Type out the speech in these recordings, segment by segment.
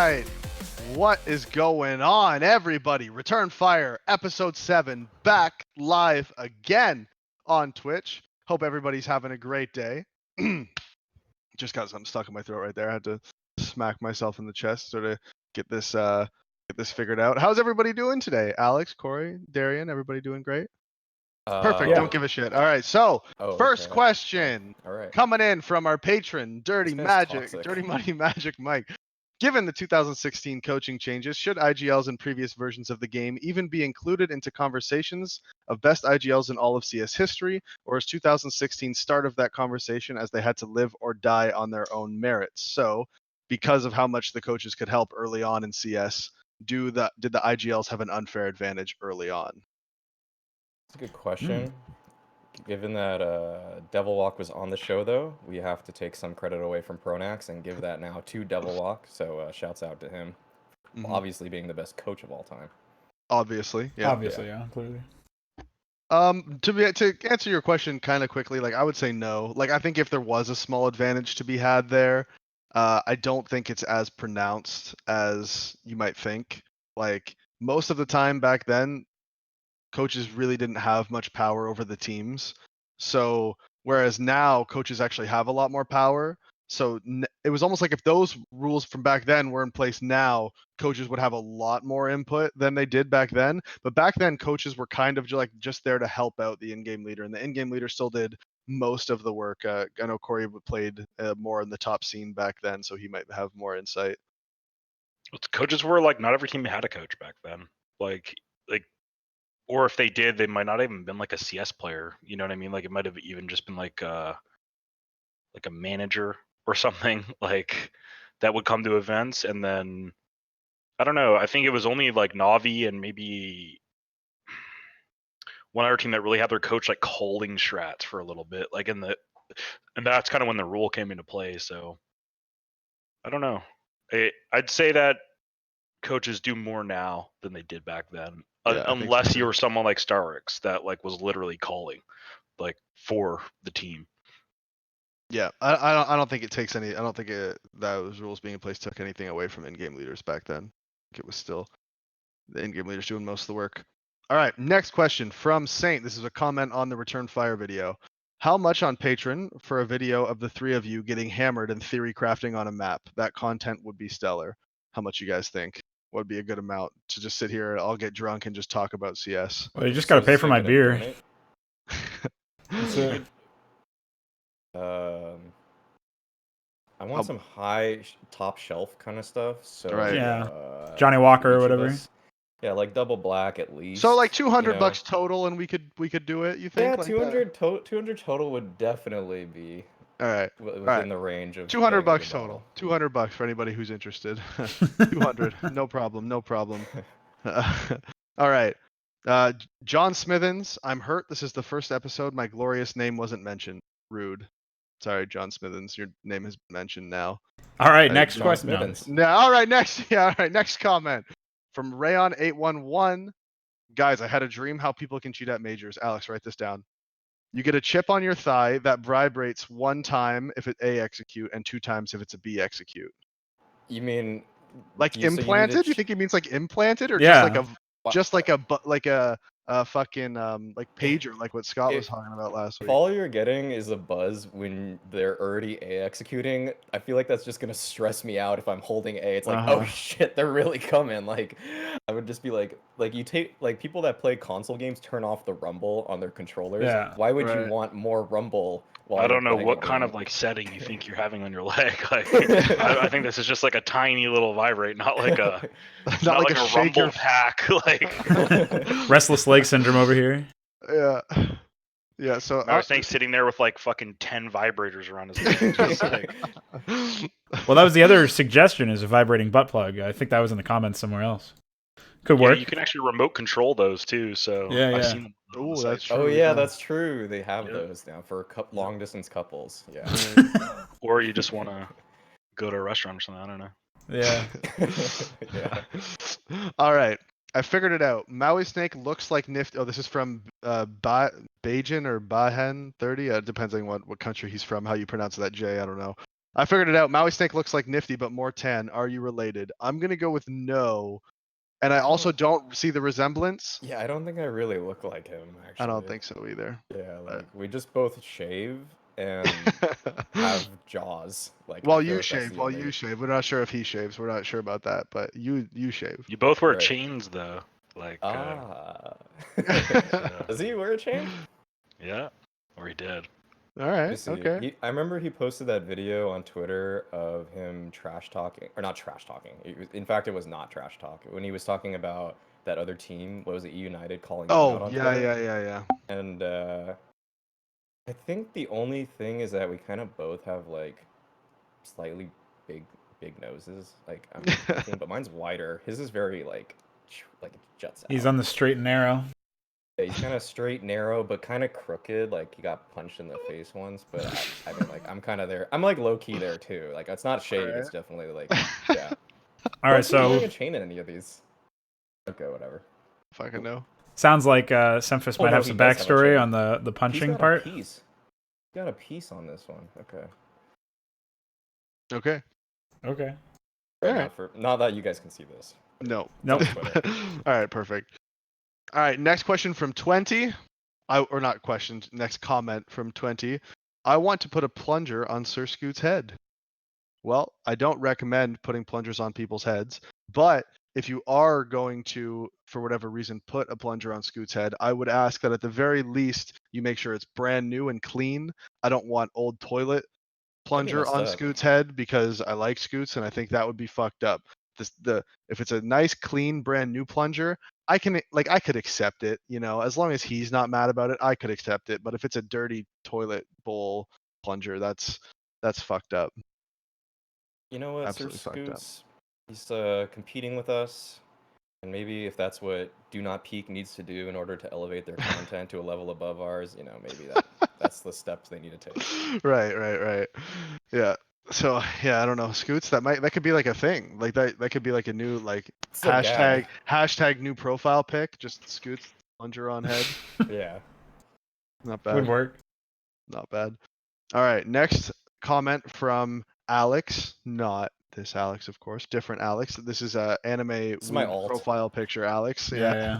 right. What is going on, everybody? Return Fire, episode 7, back live again on Twitch. Hope everybody's having a great day. Just got something stuck in my throat right there. I had to smack myself in the chest sort of get this figured out. How's everybody doing today? Alex, Corey, Darian, everybody doing great? Perfect. Yeah. Don't give a shit. All right. So, first question All right. coming in from our patron, Dirty This man's Magic, toxic. Dirty Money Magic Mike. Given the 2016 coaching changes, should IGLs in previous versions of the game even be included into conversations of best IGLs in all of CS history, or is 2016 start of that conversation as they had to live or die on their own merits? So, because of how much the coaches could help early on in CS, did the IGLs have an unfair advantage early on? That's a good question. Given that Devilwalk was on the show, though, we have to take some credit away from Pronax and give that now to Devilwalk. So shouts out to him, obviously being the best coach of all time. Obviously, yeah. Clearly. To answer your question kind of quickly, like I would say no. Like I think if there was a small advantage to be had there, I don't think it's as pronounced as you might think. Like most of the time back then, coaches really didn't have much power over the teams. So whereas now coaches actually have a lot more power. So it was almost like if those rules from back then were in place now, coaches would have a lot more input than they did back then. But back then, coaches were kind of just there to help out the in-game leader, and the in-game leader still did most of the work. I know Corey played more in the top scene back then, so he might have more insight. Coaches were like, not every team had a coach back then. Like, or if they did, they might not even been like a CS player. You know what I mean? Like, it might have even just been like a manager or something like that would come to events. And then I don't know. I think it was only like Navi and maybe one other team that really had their coach like calling strats for a little bit, like and that's kind of when the rule came into play. So I don't know. I'd say that coaches do more now than they did back then, unless you were someone like Starrix that like was literally calling like for the team. Yeah, I don't think it takes any. I don't think those rules being in place took anything away from in-game leaders back then. I think it was still the in-game leaders doing most of the work. All right, next question from Saint. This is a comment on the Return Fire video. How much on Patreon for a video of the three of you getting hammered and theory crafting on a map? That content would be stellar. How much you guys think? What would be a good amount to just sit here, I'll get drunk and just talk about CS? Well, you just gotta pay for my beer. That's it. I want some high top shelf kind of stuff. So right. Yeah. Johnny Walker or whatever. Yeah, like double black at least. So like $200 total, and we could do it. You think? Yeah, like 200 total would definitely be. All right. Within the range of $200 total. $200 for anybody who's interested. 200. No problem. No problem. All right. John Smithens, I'm hurt. This is the first episode. My glorious name wasn't mentioned. Rude. Sorry, John Smithens. Your name has been mentioned now. All right. Next question. No. All right. Next. Yeah. All right. Next comment from Rayon811. Guys, I had a dream how people can cheat at majors. Alex, write this down. You get a chip on your thigh that vibrates 1 time if it's A execute and 2 times if it's a B execute. You mean like implanted? You think he means like implanted, or yeah. just like a fucking like pager, like what Scott was talking about last week? If all you're getting is a buzz when they're already A executing, I feel like that's just gonna stress me out if I'm holding A. It's like, oh shit, they're really coming. Like, I would just be like you take like people that play console games turn off the rumble on their controllers. Yeah. Why would you want more rumble? I don't know what kind of like setting you think you're having on your leg. Like, I think this is just like a tiny little vibrate, not like a not like a rumble pack. Like restless leg syndrome over here. Yeah. Yeah. So I was sitting there with like fucking 10 vibrators around his leg. Just like... Well, that was the other suggestion, is a vibrating butt plug. I think that was in the comments somewhere else. Could work. You can actually remote control those too. So yeah. I've seen them. Oh, that's true. Oh yeah, that's true. They have those now for long distance couples. Yeah. Or you just want to go to a restaurant or something. I don't know. Yeah. Yeah. All right. I figured it out. Maui Snake looks like Nifty. Oh, this is from Bajan or Bahen 30. It depends on what country he's from, how you pronounce that J. I don't know. I figured it out. Maui Snake looks like Nifty, but more tan. Are you related? I'm gonna go with no. And I also don't see the resemblance. Yeah, I don't think I really look like him, actually. I don't think so either. Yeah, but- like we just both shave and have jaws. Like I While feel you like that's shave, the while only- you shave. We're not sure if he shaves. We're not sure about that, but you shave. You both wear Right. chains though. Like Does he wear a chain? yeah, or he did. All Let me right. see. Okay. I remember he posted that video on Twitter of him trash talking, or not trash talking. In fact, it was not trash talk. When he was talking about that other team, what was it, E United, calling them out Oh on yeah, Twitter. yeah. And I think the only thing is that we kind of both have like slightly big noses. Like I'm thinking, but mine's wider. His is very like it juts out. He's on the straight and narrow. Yeah, he's kind of straight, narrow, but kind of crooked. Like he got punched in the face once. But I mean, like I'm kind of there. I'm like low key there too. Like it's not shade. It's definitely like yeah. All right, Don't see him wearing so a chain in any of these. Okay, whatever. Fucking no. sounds like Semphis Oh, might no, have he some does have a backstory chain. on the He's punching got part. a piece. He's got a piece on this one. Okay. Okay. Okay. Right, Alright. not that you guys can see this. No. Nope. It's on Twitter. All right. Perfect. All right. Next question from 20. Or not question. Next comment from 20. I want to put a plunger on Sir Scoot's head. Well, I don't recommend putting plungers on people's heads, but if you are going to, for whatever reason, put a plunger on Scoot's head, I would ask that at the very least you make sure it's brand new and clean. I don't want old toilet plunger messed on up. Scoot's head because I like Scoots and I think that would be fucked up. If it's a nice, clean, brand new plunger, I could accept it, as long as he's not mad about it, I could accept it. But if it's a dirty toilet bowl plunger, that's fucked up. You know what, Absolutely Sir fucked up. Scoots? He's competing with us, and maybe if that's what Do Not Peak needs to do in order to elevate their content to a level above ours, maybe that's the steps they need to take. Right. Yeah. So yeah, I don't know. Scoots, that could be like a thing. Like that could be like a new It's a gag. hashtag new profile pic. Just Scoots plunger on head. Yeah. Not bad. Would work. Not bad. All right. Next comment from Alex. Not this Alex, of course. Different Alex. This is a anime is my weeb alt. profile picture. Alex. Yeah.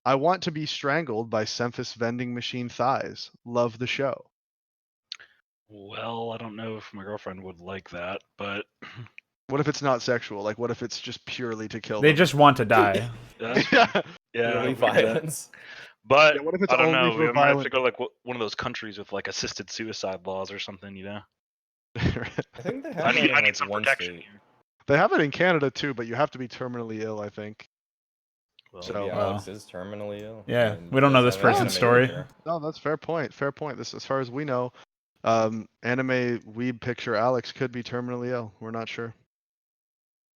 I want to be strangled by Semphis vending machine thighs. Love the show. Well, I don't know if my girlfriend would like that, but What if it's not sexual? Like, what if it's just purely to kill They them? just want to die. that's yeah. Purely we get it. violence. But Yeah, what if it's I don't only know. for We might have to violent? go like one of those countries with like assisted suicide laws or something. I think they have I that need in like some one protection state. here. They have it in Canada too, but you have to be terminally ill, I think. Well, So- Maybe Wow. Alex is terminally ill. Yeah, and we don't know does this have an person's anime story. picture. No, that's fair point. Fair point. This, as far as we know, anime weeb picture Alex could be terminally ill. We're not sure.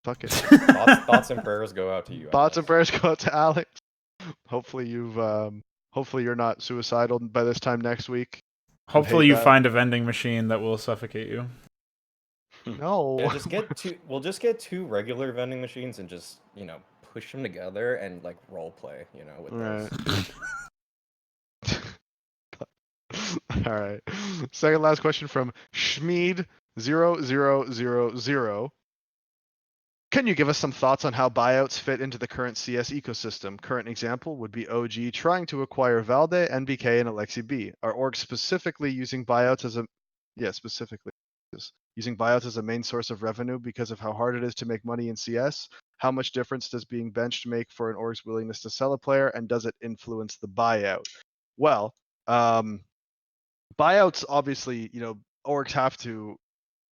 Fuck it. Thoughts and prayers go out to you. I Thoughts and guess. prayers go out to Alex. Hopefully hopefully you're not suicidal by this time next week. Hopefully hate you that. find a vending machine that will suffocate you. No. Yeah, we'll just get two regular vending machines and just push them together and like role play. With Right. those. All right. Second last question from Schmeed0000. Can you give us some thoughts on how buyouts fit into the current CS ecosystem? Current example would be OG trying to acquire Valde, NBK, and Alexi B. Are orgs specifically using buyouts as a main source of revenue because of how hard it is to make money in CS? How much difference does being benched make for an org's willingness to sell a player, and does it influence the buyout? Well, buyouts obviously, orgs have to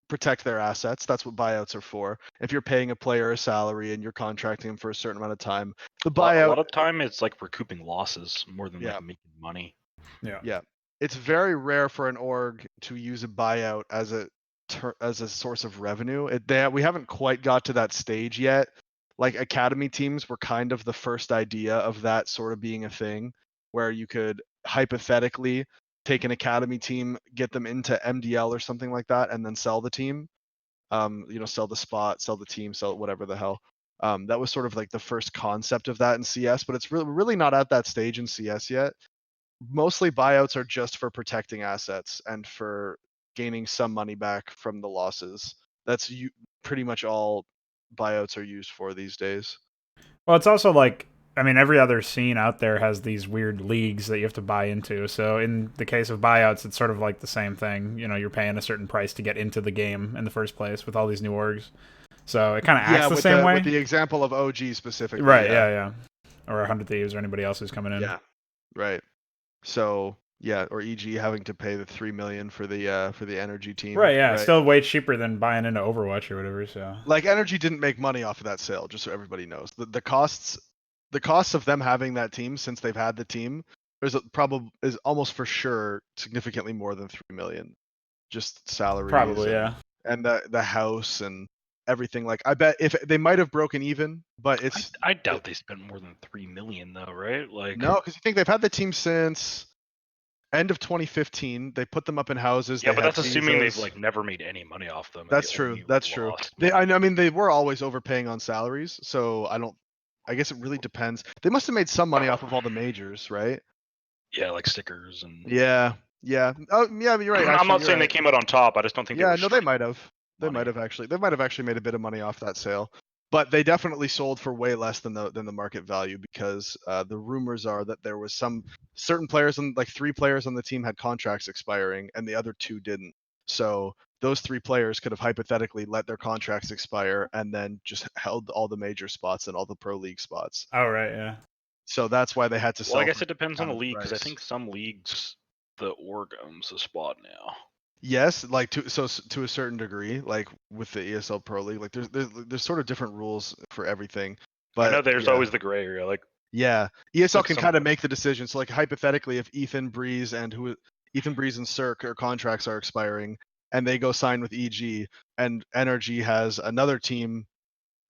protect their assets. That's what buyouts are for. If you're paying a player a salary and you're contracting them for a certain amount of time, the a buyout, lot of time it's like recouping losses more than Yeah. like making money. Yeah. it's very rare for an org to use a buyout as a source of revenue. We haven't quite got to that stage yet. Like academy teams were kind of the first idea of that sort of being a thing, where you could hypothetically take an academy team, get them into MDL or something like that, and then sell the team. Sell the spot, sell the team, sell whatever the hell. That was sort of like the first concept of that in CS, but it's really not at that stage in CS yet. Mostly buyouts are just for protecting assets and for gaining some money back from the losses. That's pretty much all buyouts are used for these days. Well, it's also like, I mean, every other scene out there has these weird leagues that you have to buy into. So in the case of buyouts, it's sort of like the same thing. You know, you're paying a certain price to get into the game in the first place with all these new orgs. So it kind of acts the same way. With the example of OG specifically. Right, yeah. Or 100 Thieves or anybody else who's coming in. Yeah, right. So yeah, or EG having to pay the $3 million for the energy team. Right, yeah. Still way cheaper than buying into Overwatch or whatever. So like energy didn't make money off of that sale, just so everybody knows. The costs of them having that team since they've had the team is almost for sure significantly more than 3 million. Just salaries. Probably, yeah. And the house and everything. Like I bet if they might have broken even, but it's I doubt they spent more than 3 million though, right? Like no, because you think they've had the team since end of 2015. They put them up in houses. yeah, they but had that's assuming they've visas. like never made any money off them. And That's they true. only That's true. lost I money. mean, they were always overpaying on salaries, so I guess it really depends. They must have made some money off of all the majors, right? Yeah, like stickers and. Yeah. Oh, yeah. You're right. Actually, I'm not you're saying right. they came out on top. I just don't think. Yeah, they were no, they might have. They money. might have actually. They might have actually made a bit of money off that sale, but they definitely sold for way less than the market value because the rumors are that there was some certain players and like 3 players on the team had contracts expiring and the other 2 didn't. So those 3 players could have hypothetically let their contracts expire and then just held all the major spots and all the pro league spots. Oh, right, yeah. So that's why they had to sell. Well, I guess it depends on the discounted league because I price. think some leagues the org owns the spot now. Yes, like to a certain degree, like with the ESL Pro League, like there's sort of different rules for everything. But I know there's yeah, always the gray area. Like yeah, ESL with can some- kind of make the decision. So like hypothetically, if Ethan Breeze and Cirque, their contracts are expiring, and they go sign with EG, and Energy has another team,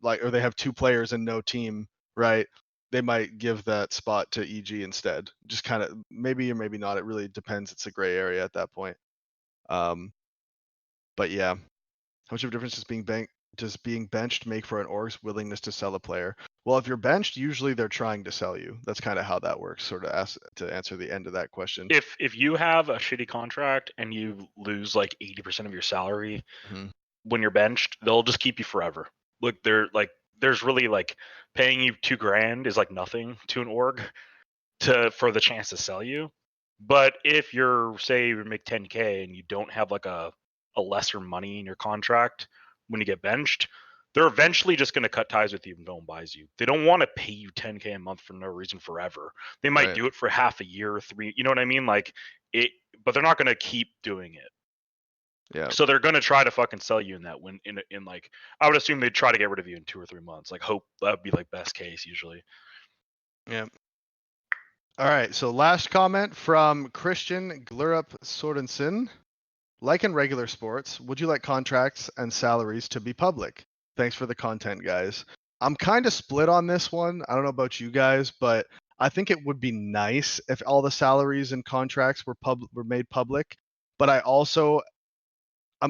like or they have 2 players and no team, right? They might give that spot to EG instead. Just kind of maybe or maybe not. It really depends. It's a gray area at that point. But yeah, how much of a difference does being benched make for an org's willingness to sell a player? Well, if you're benched, usually they're trying to sell you. That's kind of how that works. Sort of to answer the end of that question. if you have a shitty contract and you lose like 80% of your salary Mhm. when you're benched, they'll just keep you forever. Look, there's really like paying you $2,000 is like nothing to an org for the chance to sell you. But if you're say you make 10K and you don't have like a lesser money in your contract when you get benched, they're eventually just going to cut ties with you and no one buys you. They don't want to pay you 10K a month for no reason forever. They might Right. do it for half a year, 3, you know what I mean? Like it, but they're not going to keep doing it. Yeah. So they're going to try to fucking sell you in that when in like I would assume they'd try to get rid of you in 2 or 3 months. Like hope that would be like best case usually. Yeah. All right. So last comment from Christian Glurup Sorensen. Like in regular sports, would you like contracts and salaries to be public? Thanks for the content, guys. I'm kind of split on this one. I don't know about you guys, but I think it would be nice if all the salaries and contracts were made public. But I'm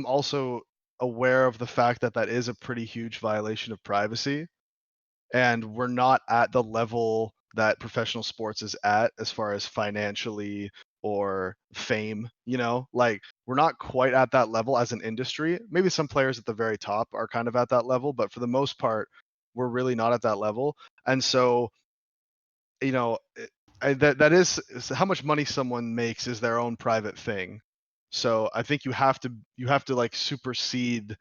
also aware of the fact that that is a pretty huge violation of privacy, and we're not at the level that professional sports is at as far as financially or fame, like we're not quite at that level as an industry. Maybe some players at the very top are kind of at that level, but for the most part we're really not at that level. And so that is how much money someone makes is their own private thing. So I think you have to like supersede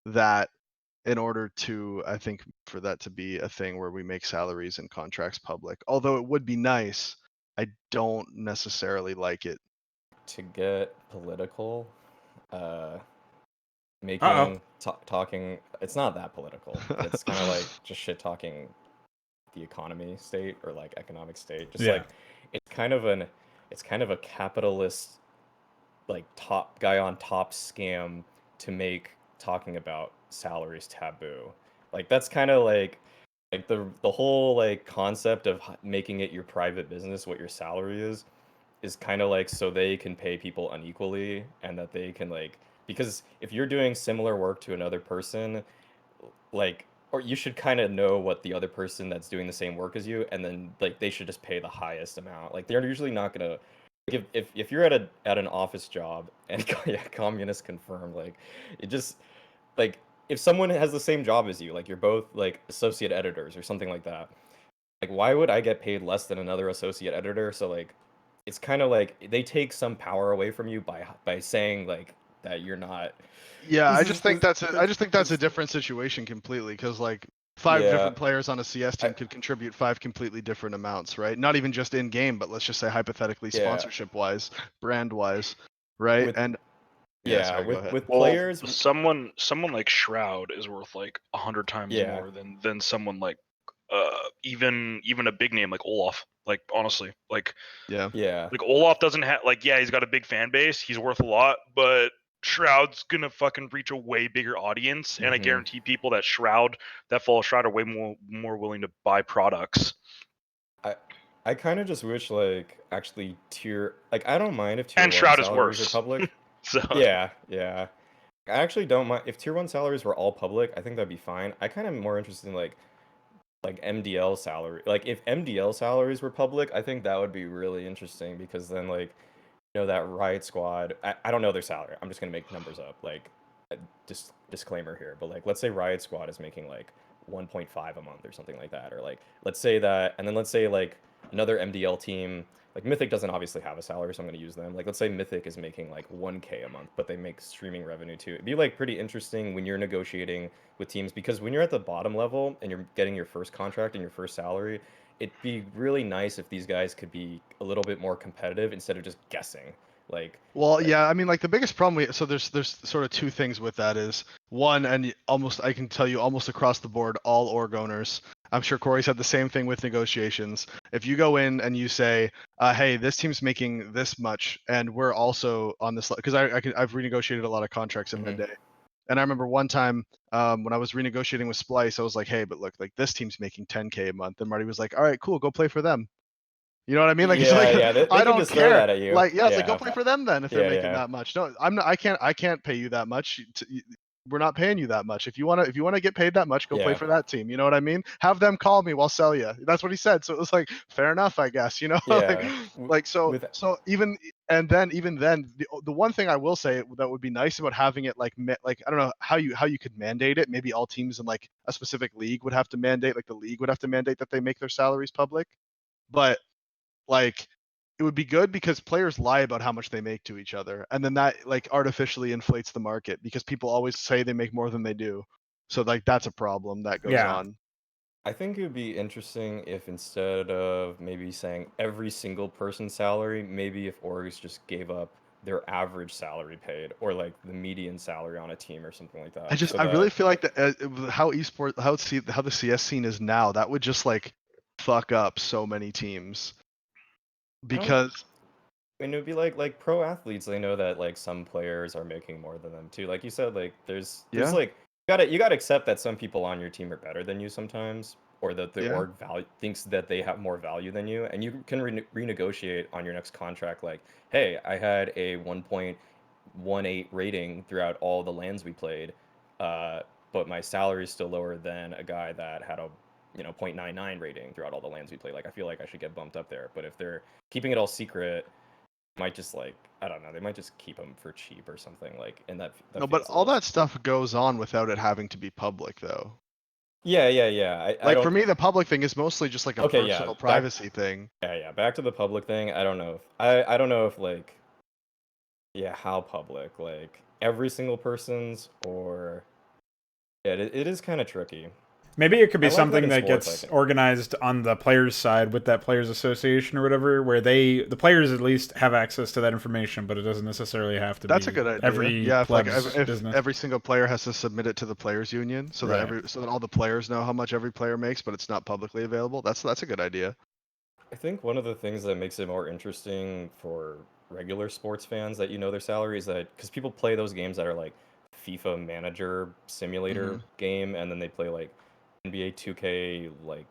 that in order to, I think, for that to be a thing where we make salaries and contracts public. Although it would be nice, I don't necessarily like it. To get political, talking. It's not that political. It's kind of like just shit talking the economy state or like economic state. Just like it's kind of a capitalist like top guy on top scam to make talking about salaries taboo. Like that's kind of like the whole like concept of making it your private business what your salary is kind of like so they can pay people unequally and that they can like because if you're doing similar work to another person like or you should kind of know what the other person that's doing the same work as you and then like they should just pay the highest amount. Like they're usually not going to if you're at an office job and yeah, communist confirmed, like it just like if someone has the same job as you, like you're both like associate editors or something like that, like why would I get paid less than another associate editor? So like it's kind of like they take some power away from you by saying like that you're not. Yeah, This is this, I just think that's a it's different situation completely because like five yeah. different players on a CS I team could contribute five completely different amounts, right? Not even just in game, but let's just say hypothetically yeah sponsorship wise, brand wise, right? with And yeah, yeah sorry, go ahead. with Well, players. someone like Shroud is worth like 100 times Yeah, more than someone like even a big name like Olaf. Like honestly, Yeah. yeah. like Olaf doesn't have like yeah he's got a big fan base, he's worth a lot, but Shroud's gonna fucking reach a way bigger audience, and I hmm guarantee people that follow Shroud are way more willing to buy products. I I kind of just wish like actually tier like I don't mind if tier And one Shroud is salaries are worse. public. So Yeah, yeah. I actually don't mind if tier one salaries were all public. I think that'd be fine. I kind of more interested in like MDL salary. Like if MDL salaries were public, I think that would be really interesting because then like you know that Riot Squad. I don't know their salary. I'm just gonna make numbers up. Like just disclaimer here, but like let's say Riot Squad is making like 1.5 a month or something like that, or like let's say that, and then let's say like another MDL team, like Mythic doesn't obviously have a salary, so I'm going to use them. Like let's say Mythic is making like 1K a month, but they make streaming revenue too. It'd be like pretty interesting when you're negotiating with teams because when you're at the bottom level and you're getting your first contract and your first salary, it'd be really nice if these guys could be a little bit more competitive instead of just guessing. Like, Well, like yeah, I mean, like the biggest problem so there's sort of two things with that is one, and almost I can tell you almost across the board, all org owners. I'm sure Corey's had the same thing with negotiations. If you go in and you say, "Hey, this team's making this much, and we're also on this," because I've renegotiated a lot of contracts in my mhm. day, and I remember one time when I was renegotiating with Splice, I was like, "Hey, but look, like this team's making 10K a month," and Marty was like, "All right, cool, go play for them." You know what I mean? Like it's Yeah, like yeah, they I can don't just throw care. that at you. Like yeah, it's like go Yeah, play for them then if they're yeah, making yeah. that much. No, I'm not. I can't pay you that much. We're not paying you that much. If you wanna get paid that much, go play Yeah, for that team. You know what I mean? Have them call me. We'll sell you. That's what he said. So it was like fair enough, I guess. You know, like yeah. like so With so even then the one thing I will say that would be nice about having it like I don't know how you could mandate it. Maybe all teams in like a specific league would have to mandate like the league would have to mandate that they make their salaries public, but like it would be good because players lie about how much they make to each other and then that like artificially inflates the market because people always say they make more than they do, so like that's a problem that goes Yeah. on. I think it would be interesting if instead of maybe saying every single person's salary, maybe if orgs just gave up their average salary paid or like the median salary on a team or something like that. So I really that feel like how the CS scene is now, that would just like fuck up so many teams I don't because and it would be like pro athletes, they know that like some players are making more than them too. Like you said, like there's yeah like you gotta accept that some people on your team are better than you sometimes, or that the yeah org value thinks that they have more value than you, and you can renegotiate on your next contract. Like, hey, I had a 1.18 rating throughout all the lands we played, uh, but my salary is still lower than a guy that had a 0.99 rating throughout all the lands we played. Like, I feel like I should get bumped up there. But if they're keeping it all secret might just like I don't know, they might just keep them for cheap or something like, and that no, but feels a all little. that stuff goes on without it having to be public though. Yeah, yeah, yeah. I Like for don't. me the public thing is mostly just like a Okay, yeah. personal Back. privacy thing. Yeah, yeah. Back to the public thing. I don't know if I don't know if like yeah how public like every single person's or yeah it is kind of tricky. Maybe it could I be like that something in that sports. I gets think. organized on the players' side with that players' association or whatever, where the players at least have access to that information, but it doesn't necessarily have to That's a be good idea. every Yeah, pleb's if business. every single player has to submit it to the players union Right. so that all the players know how much every player makes, but it's not publicly available. That's a good idea. I think one of the things that makes it more interesting for regular sports fans that you know their salary is that because people play those games that are like FIFA manager Hmm. simulator game, and then they play like NBA 2K, like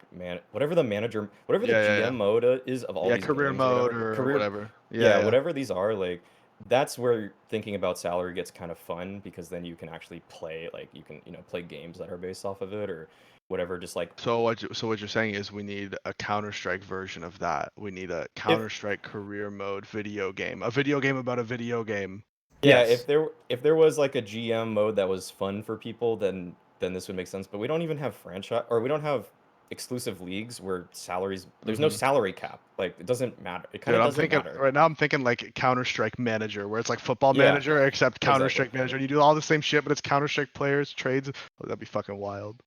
whatever the Yeah, yeah, yeah. GM mode is of all Yeah, these career games or mode whatever, or career, whatever. Yeah, yeah, yeah. whatever these are, like that's where thinking about salary gets kind of fun because then you can actually play like you can play games that are based off of it or whatever, just like So what you're saying is we need a Counter-Strike version of that. We need a Counter-Strike career mode video game. A video game about a video game. yeah, Yes. if there was like a GM mode that was fun for people, then this would make sense. But we don't even have franchise, or we don't have exclusive leagues where salaries. There's no salary cap. Like it doesn't matter. It kind Dude, of I'm doesn't thinking matter. right now. I'm thinking like Counter-Strike Manager, where it's like Football Yeah, Manager, except exactly. Counter-Strike Manager. And you do all the same shit, but it's Counter-Strike players, trades. Oh, that'd be fucking wild.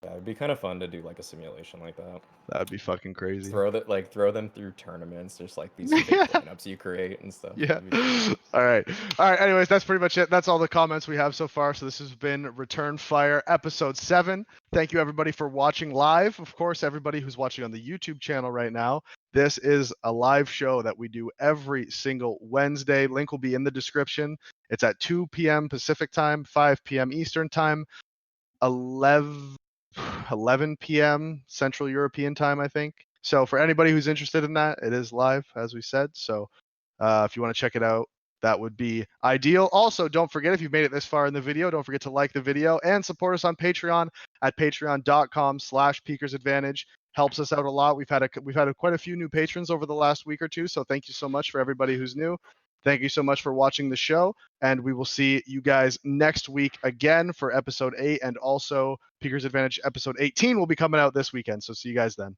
Yeah, it'd be kind of fun to do like a simulation like that. That'd be fucking crazy. Throw them through tournaments. There's like these fake lineups you create and stuff. Yeah. All right. Anyways, that's pretty much it. That's all the comments we have so far. So this has been Return Fire episode 7. Thank you everybody for watching live. Of course, everybody who's watching on the YouTube channel right now. This is a live show that we do every single Wednesday. Link will be in the description. It's at 2 p.m. Pacific time, 5 p.m. Eastern time, 11 p.m. Central European time, I think. So for anybody who's interested in that, it is live, as we said. So if you want to check it out, that would be ideal. Also, don't forget, if you've made it this far in the video, don't forget to like the video and support us on Patreon at patreon.com/peakersadvantage. Helps us out a lot. We've had quite a few new patrons over the last week or two, so thank you so much for everybody who's new. Thank you so much for watching the show, and we will see you guys next week again for episode 8, and also Peaker's Advantage episode 18 will be coming out this weekend. So see you guys then.